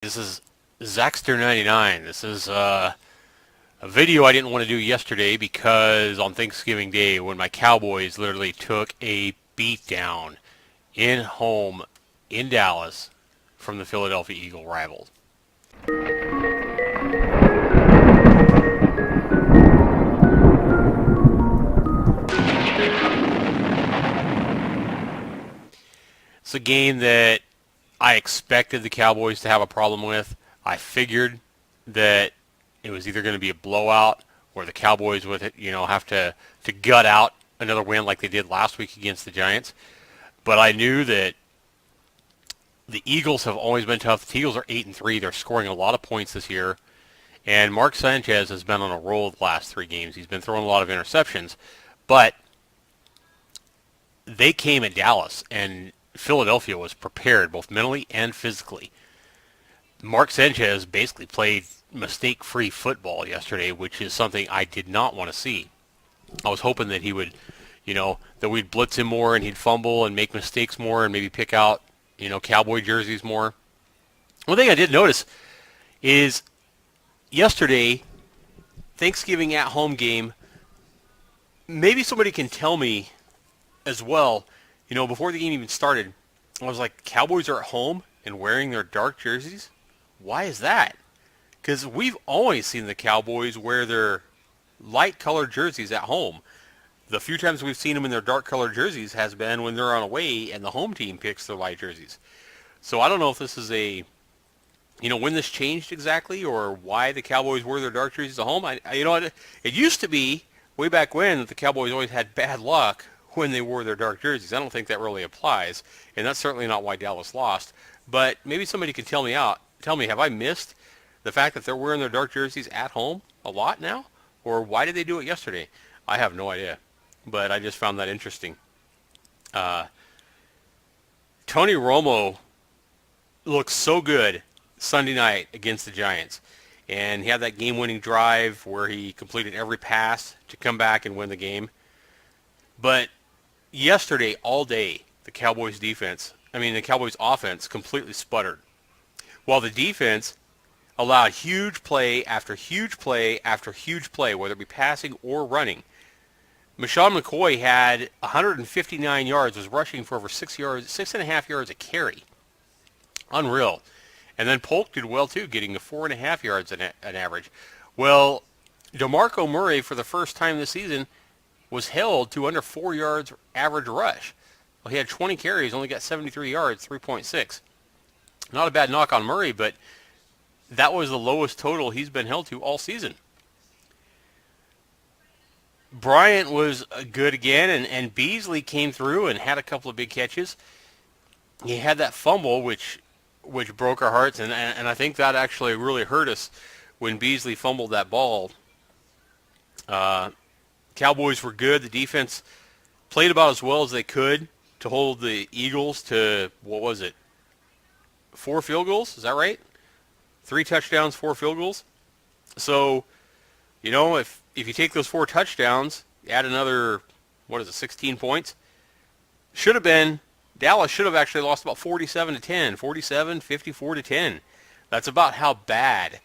This is Zaxter99. This is a video I didn't want to do yesterday because on Thanksgiving Day when my Cowboys literally took a beat down in home in Dallas from the Philadelphia Eagle rivals. It's a game that I expected the Cowboys to have a problem with. I figured that it was either going to be a blowout or the Cowboys would, have to gut out another win like they did last week against the Giants. But I knew that the Eagles have always been tough. The Eagles are 8-3. They're scoring a lot of points this year. And Mark Sanchez has been on a roll the last 3 games. He's been throwing a lot of interceptions. But they came at Dallas, and Philadelphia was prepared both mentally and physically. Mark Sanchez basically played mistake-free football yesterday, which is something I did not want to see. I was hoping that he would, that we'd blitz him more and he'd fumble and make mistakes more and maybe pick out, Cowboy jerseys more. One thing I did notice is yesterday, Thanksgiving at-home game, maybe somebody can tell me as well, before the game even started, I was like, Cowboys are at home and wearing their dark jerseys? Why is that? Because we've always seen the Cowboys wear their light-colored jerseys at home. The few times we've seen them in their dark-colored jerseys has been when they're on away and the home team picks their light jerseys. So I don't know if this is when this changed exactly or why the Cowboys wear their dark jerseys at home. It used to be way back when that the Cowboys always had bad luck when they wore their dark jerseys. I don't think that really applies, and that's certainly not why Dallas lost. But maybe somebody can tell me, have I missed the fact that they're wearing their dark jerseys at home a lot now? Or why did they do it yesterday? I have no idea, but I just found that interesting. Tony Romo looked so good Sunday night against the Giants, and he had that game-winning drive where he completed every pass to come back and win the game. But yesterday, all day, the Cowboys offense completely sputtered. While the defense allowed huge play after huge play after huge play, whether it be passing or running. Michelle McCoy had 159 yards, was rushing for over 6.5 yards a carry. Unreal. And then Polk did well too, getting to 4.5 yards an average. Well, DeMarco Murray, for the first time this season, was held to under 4 yards average rush. Well, he had 20 carries, only got 73 yards, 3.6. Not a bad knock on Murray, but that was the lowest total he's been held to all season. Bryant was good again, and Beasley came through and had a couple of big catches. He had that fumble, which broke our hearts, and I think that actually really hurt us when Beasley fumbled that ball. Cowboys were good. The defense played about as well as they could to hold the Eagles to, 4 field goals? Is that right? 3 touchdowns, 4 field goals. So, if you take those 4 touchdowns, add another, 16 points, Dallas should have actually lost about 47-10, 47, 54-10. That's about how bad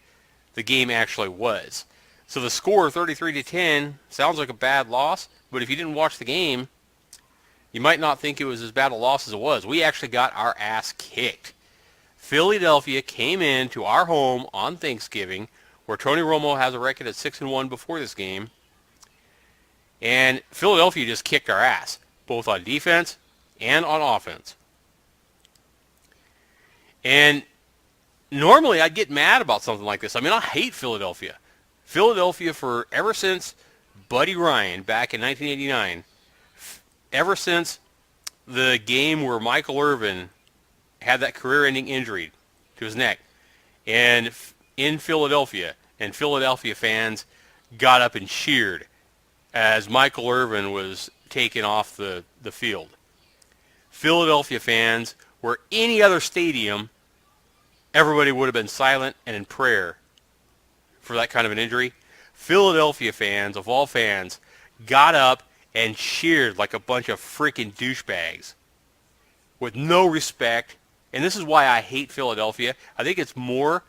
the game actually was. So the score, 33-10, sounds like a bad loss, but if you didn't watch the game, you might not think it was as bad a loss as it was. We actually got our ass kicked. Philadelphia came into our home on Thanksgiving, where Tony Romo has a record at 6-1 before this game, and Philadelphia just kicked our ass, both on defense and on offense. And normally I'd get mad about something like this. I hate Philadelphia. Philadelphia, for ever since Buddy Ryan back in 1989, ever since the game where Michael Irvin had that career-ending injury to his neck, and in Philadelphia, and Philadelphia fans got up and cheered as Michael Irvin was taken off the field. Philadelphia fans, where any other stadium, everybody would have been silent and in prayer for that kind of an injury. Philadelphia fans, of all fans, got up and cheered like a bunch of freaking douchebags with no respect And this is why I hate Philadelphia. I think it's more,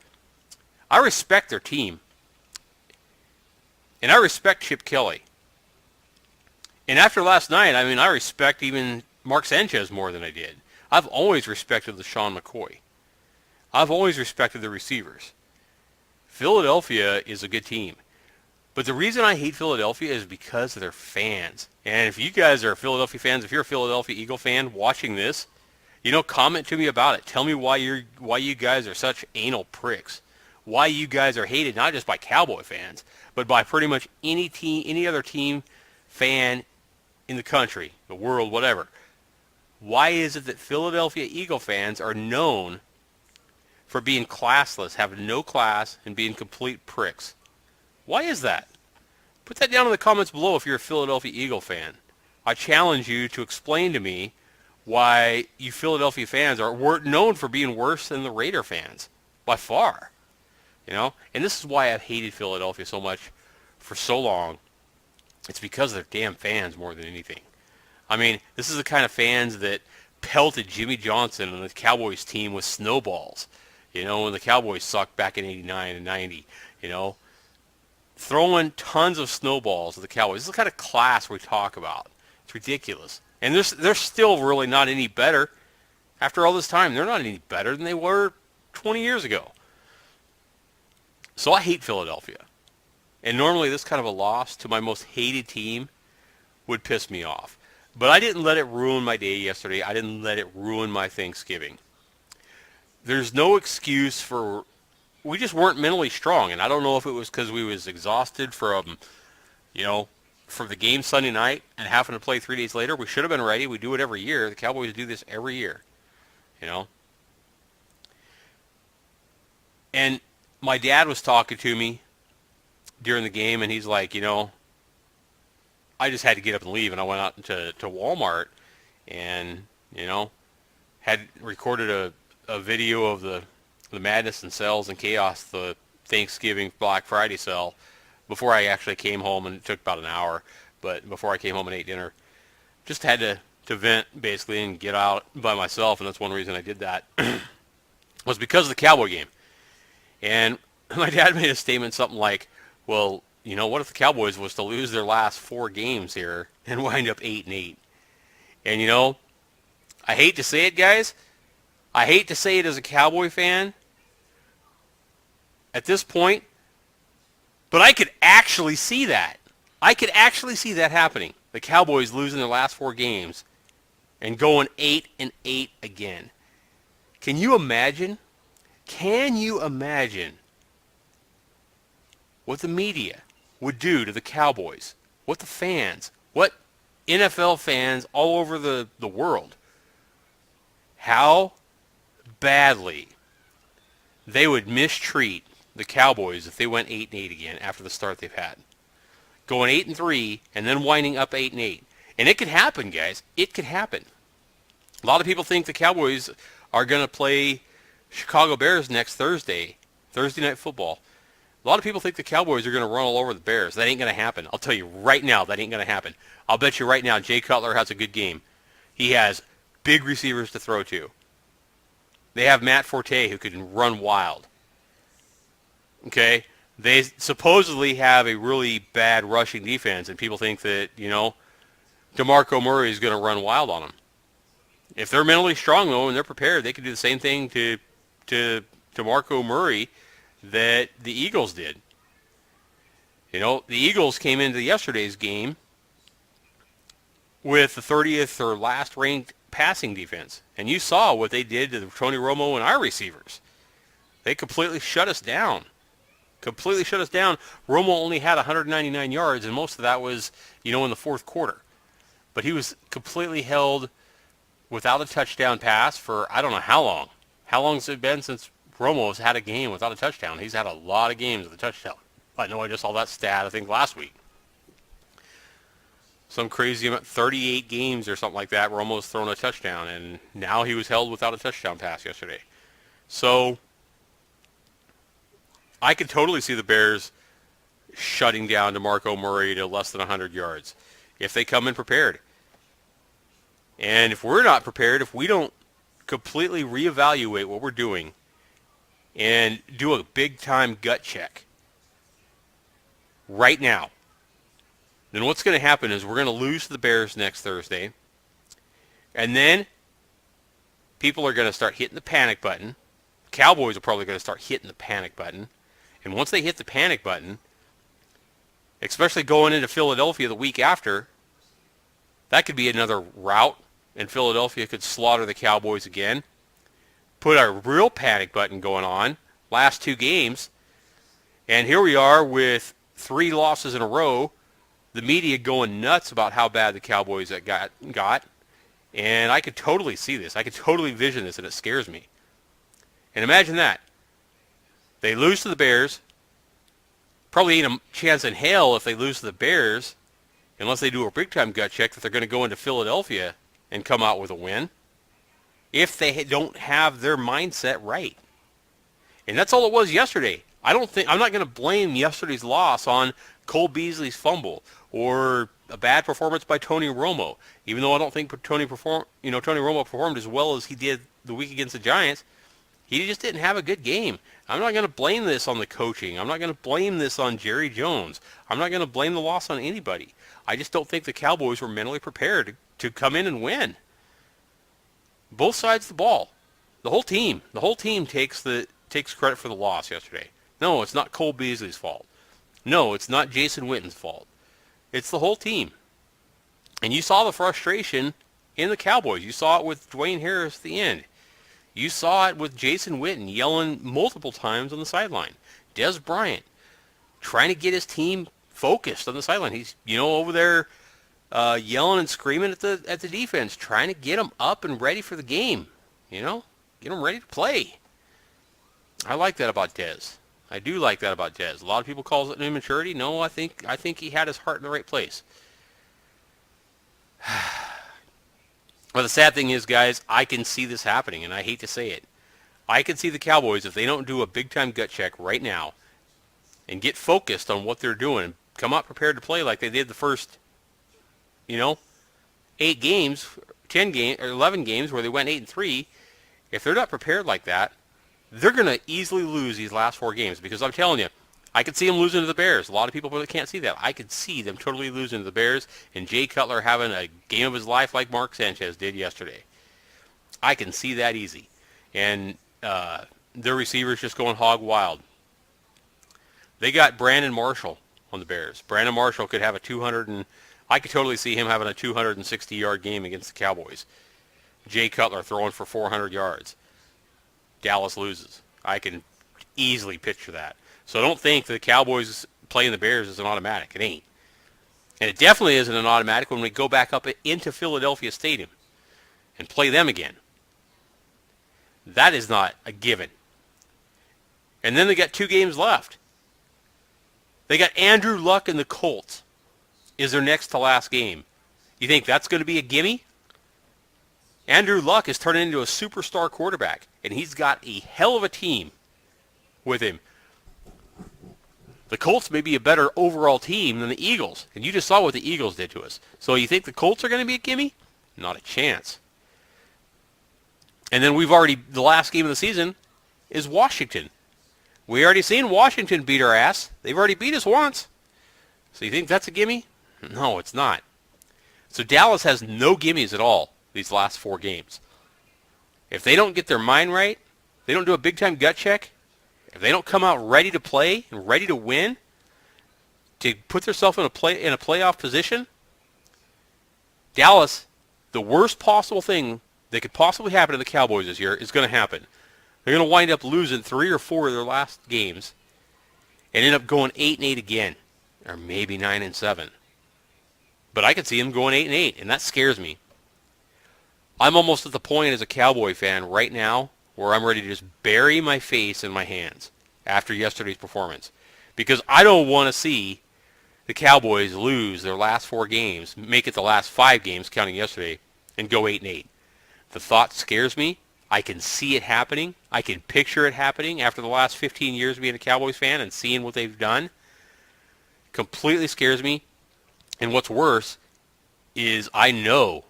I respect their team. And I respect Chip Kelly. And after last night, I mean, I respect even Mark Sanchez more than I did. I've always respected LaShawn McCoy. I've always respected the receivers. Philadelphia is a good team. But the reason I hate Philadelphia is because of their fans. And if you guys are Philadelphia fans, if you're a Philadelphia Eagle fan watching this, comment to me about it. Tell me why you guys are such anal pricks. Why you guys are hated not just by Cowboy fans, but by pretty much any team, any other team fan in the country, the world, whatever. Why is it that Philadelphia Eagle fans are known for being classless, having no class, and being complete pricks? Why is that? Put that down in the comments below if you're a Philadelphia Eagle fan. I challenge you to explain to me why you Philadelphia fans are known for being worse than the Raider fans, by far. And this is why I've hated Philadelphia so much for so long. It's because of their damn fans more than anything. I mean, this is the kind of fans that pelted Jimmy Johnson and the Cowboys team with snowballs. When the Cowboys sucked back in 89 and 90, throwing tons of snowballs at the Cowboys. This is the kind of class we talk about. It's ridiculous. And they're still really not any better. After all this time, they're not any better than they were 20 years ago. So I hate Philadelphia. And normally this kind of a loss to my most hated team would piss me off. But I didn't let it ruin my day yesterday. I didn't let it ruin my Thanksgiving. There's no excuse for... We just weren't mentally strong. And I don't know if it was because we was exhausted from, from the game Sunday night and having to play 3 days later. We should have been ready. We do it every year. The Cowboys do this every year. And my dad was talking to me during the game, and he's like, I just had to get up and leave, and I went out to Walmart and, had recorded a video of the madness and sales and chaos, the Thanksgiving Black Friday sale, before I actually came home, and it took about an hour, but before I came home and ate dinner. Just had to vent, basically, and get out by myself, and that's one reason I did that, was because of the Cowboy game. And my dad made a statement, something like, well, what if the Cowboys was to lose their last 4 games here and wind up 8-8? And I hate to say it, guys. I hate to say it as a Cowboy fan at this point, but I could actually see that. I could actually see that happening. The Cowboys losing their last 4 games and going 8-8 again. Can you imagine? Can you imagine what the media would do to the Cowboys? What the fans, what NFL fans all over the world, how badly they would mistreat the Cowboys if they went 8-8 again after the start they've had. Going 8-3 and then winding up 8-8. And it could happen, guys. It could happen. A lot of people think the Cowboys are going to play Chicago Bears next Thursday Night Football. A lot of people think the Cowboys are going to run all over the Bears. That ain't going to happen. I'll tell you right now, that ain't going to happen. I'll bet you right now Jay Cutler has a good game. He has big receivers to throw to. They have Matt Forte who can run wild. Okay? They supposedly have a really bad rushing defense, and people think that, DeMarco Murray is going to run wild on them. If they're mentally strong, though, and they're prepared, they can do the same thing to DeMarco Murray that the Eagles did. The Eagles came into yesterday's game with the 30th or last ranked passing defense. And you saw what they did to Tony Romo and our receivers. They completely shut us down. Completely shut us down. Romo only had 199 yards, and most of that was, in the fourth quarter. But he was completely held without a touchdown pass for I don't know how long. How long has it been since Romo has had a game without a touchdown? He's had a lot of games with a touchdown. I know I just saw that stat, I think, last week. Some crazy amount, 38 games or something like that, Romo's thrown a touchdown, and now he was held without a touchdown pass yesterday. So I could totally see the Bears shutting down DeMarco Murray to less than 100 yards if they come in prepared. And if we're not prepared, if we don't completely reevaluate what we're doing and do a big-time gut check right now, then what's going to happen is we're going to lose to the Bears next Thursday, and then people are going to start hitting the panic button. Cowboys are probably going to start hitting the panic button. And once they hit the panic button, especially going into Philadelphia the week after, that could be another rout, and Philadelphia could slaughter the Cowboys again. Put a real panic button going on last two games. And here we are with 3 losses in a row. The media going nuts about how bad the Cowboys got. And I could totally see this. I could totally vision this, and it scares me. And imagine that. They lose to the Bears. Probably ain't a chance in hell if they lose to the Bears, unless they do a big-time gut check, that they're going to go into Philadelphia and come out with a win, if they don't have their mindset right. And that's all it was yesterday. I'm not going to blame yesterday's loss on Cole Beasley's fumble or a bad performance by Tony Romo. Even though I don't think Tony Romo performed as well as he did the week against the Giants, he just didn't have a good game. I'm not going to blame this on the coaching. I'm not going to blame this on Jerry Jones. I'm not going to blame the loss on anybody. I just don't think the Cowboys were mentally prepared to come in and win. Both sides of the ball. The whole team takes credit for the loss yesterday. No, it's not Cole Beasley's fault. No, it's not Jason Witten's fault. It's the whole team. And you saw the frustration in the Cowboys. You saw it with Dwayne Harris at the end. You saw it with Jason Witten yelling multiple times on the sideline. Des Bryant trying to get his team focused on the sideline. He's, over there yelling and screaming at the defense, trying to get them up and ready for the game. Get them ready to play. I like that about Des. I do like that about Des. A lot of people call it immaturity. No, I think he had his heart in the right place. But the sad thing is, guys, I can see this happening, and I hate to say it. I can see the Cowboys, if they don't do a big-time gut check right now and get focused on what they're doing, come out prepared to play like they did the first, 8 games, 10 games, or 11 games where they went 8-3, if they're not prepared like that, they're going to easily lose these last 4 games, because I'm telling you, I could see them losing to the Bears. A lot of people really can't see that. I could see them totally losing to the Bears and Jay Cutler having a game of his life like Mark Sanchez did yesterday. I can see that easy. And their receivers just going hog wild. They got Brandon Marshall on the Bears. Brandon Marshall could have I could totally see him having a 260-yard game against the Cowboys. Jay Cutler throwing for 400 yards. Dallas loses. I can easily picture that. So don't think the Cowboys playing the Bears is an automatic. It ain't. And it definitely isn't an automatic when we go back up into Philadelphia Stadium and play them again. That is not a given. And then they got 2 games left. They got Andrew Luck and the Colts is their next to last game. You think that's going to be a gimme? Andrew Luck is turning into a superstar quarterback, and he's got a hell of a team with him. The Colts may be a better overall team than the Eagles, and you just saw what the Eagles did to us. So you think the Colts are going to be a gimme? Not a chance. And then the last game of the season is Washington. We already seen Washington beat our ass. They've already beat us once. So you think that's a gimme? No, it's not. So Dallas has no gimmies at all these last 4 games. If they don't get their mind right, they don't do a big-time gut check, if they don't come out ready to play and ready to win, to put themselves in a playoff position, Dallas, the worst possible thing that could possibly happen to the Cowboys this year is going to happen. They're going to wind up losing 3 or 4 of their last games and end up going 8-8 again, or maybe 9-7. But I could see them going 8-8, and that scares me. I'm almost at the point as a Cowboy fan right now where I'm ready to just bury my face in my hands after yesterday's performance, because I don't want to see the Cowboys lose their last 4 games, make it the last 5 games, counting yesterday, and go 8-8. The thought scares me. I can see it happening. I can picture it happening after the last 15 years of being a Cowboys fan and seeing what they've done. Completely scares me. And what's worse is I know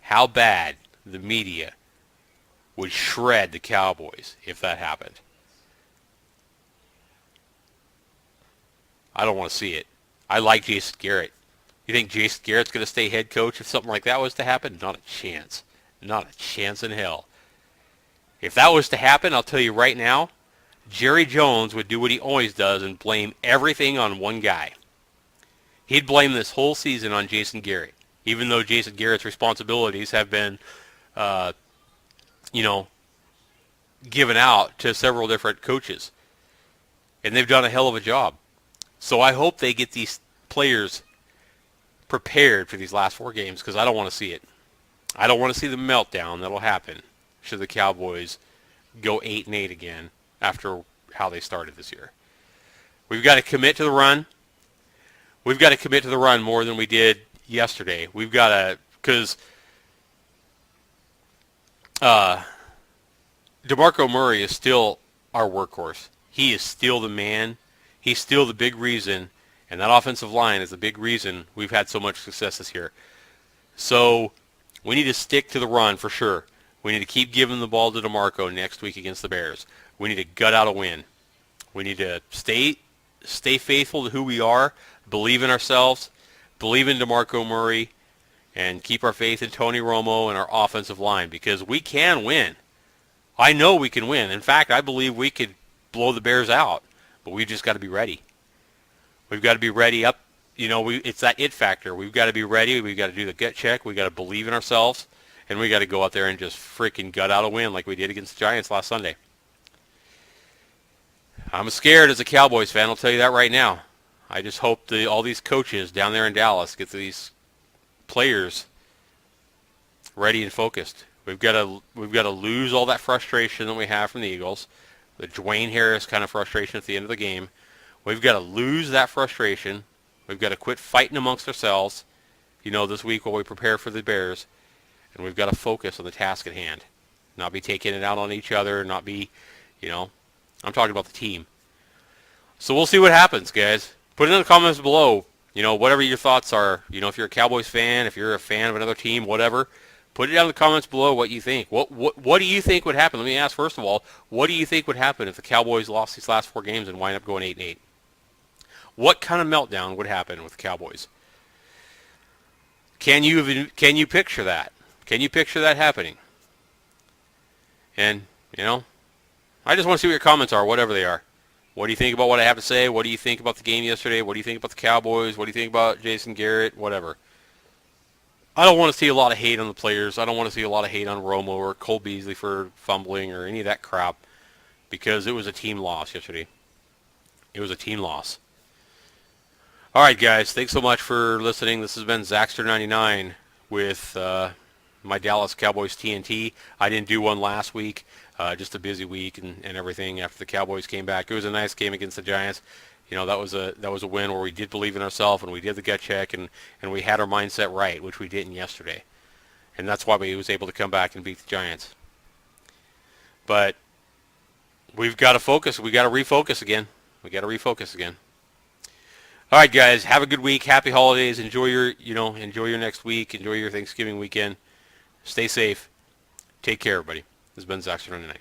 how bad the media would shred the Cowboys if that happened. I don't want to see it. I like Jason Garrett. You think Jason Garrett's going to stay head coach if something like that was to happen? Not a chance. Not a chance in hell. If that was to happen, I'll tell you right now, Jerry Jones would do what he always does and blame everything on one guy. He'd blame this whole season on Jason Garrett, even though Jason Garrett's responsibilities have been, you know, given out to several different coaches. And they've done a hell of a job. So I hope they get these players prepared for these last 4 games because I don't want to see it. I don't want to see the meltdown that'll happen should the Cowboys go 8-8 again after how they started this year. We've got to commit to the run. We've got to commit to the run more than we did yesterday. We've got to, because DeMarco Murray is still our workhorse. He is still the man. He's still the big reason, and that offensive line is the big reason we've had so much success this year. So we need to stick to the run for sure. We need to keep giving the ball to DeMarco next week against the Bears. We need to gut out a win. We need to stay faithful to who we are, believe in ourselves, believe in DeMarco Murray, and keep our faith in Tony Romo and our offensive line because we can win. I know we can win. In fact, I believe we could blow the Bears out, but we've just got to be ready. We've got to be ready up. You know, it's that it factor. We've got to be ready. We've got to do the gut check. We've got to believe in ourselves, and we got to go out there and just freaking gut out a win like we did against the Giants last Sunday. I'm scared as a Cowboys fan, I'll tell you that right now. I just hope all these coaches down there in Dallas get these players ready and focused. We've got to lose all that frustration that we have from the Eagles, the Dwayne Harris kind of frustration at the end of the game. We've got to lose that frustration. We've got to quit fighting amongst ourselves, this week while we prepare for the Bears, and we've got to focus on the task at hand, not be taking it out on each other, not be, I'm talking about the team. So we'll see what happens, guys. Put it in the comments below, whatever your thoughts are. If you're a Cowboys fan, if you're a fan of another team, whatever, put it down in the comments below what you think. What do you think would happen? Let me ask, first of all, what do you think would happen if the Cowboys lost these last 4 games and wind up going 8-8? What kind of meltdown would happen with the Cowboys? Can you picture that? Can you picture that happening? And, I just want to see what your comments are, whatever they are. What do you think about what I have to say? What do you think about the game yesterday? What do you think about the Cowboys? What do you think about Jason Garrett? Whatever. I don't want to see a lot of hate on the players. I don't want to see a lot of hate on Romo or Cole Beasley for fumbling or any of that crap because it was a team loss yesterday. It was a team loss. All right, guys. Thanks so much for listening. This has been Zaxter99 with my Dallas Cowboys TNT. I didn't do one last week. Just a busy week and everything after the Cowboys came back. It was a nice game against the Giants. That was a win where we did believe in ourselves and we did the gut check and we had our mindset right, which we didn't yesterday. And that's why we was able to come back and beat the Giants. But we've got to focus. We got to refocus again. All right, guys. Have a good week. Happy holidays. Enjoy your next week. Enjoy your Thanksgiving weekend. Stay safe. Take care, everybody. This has been Zaxter99.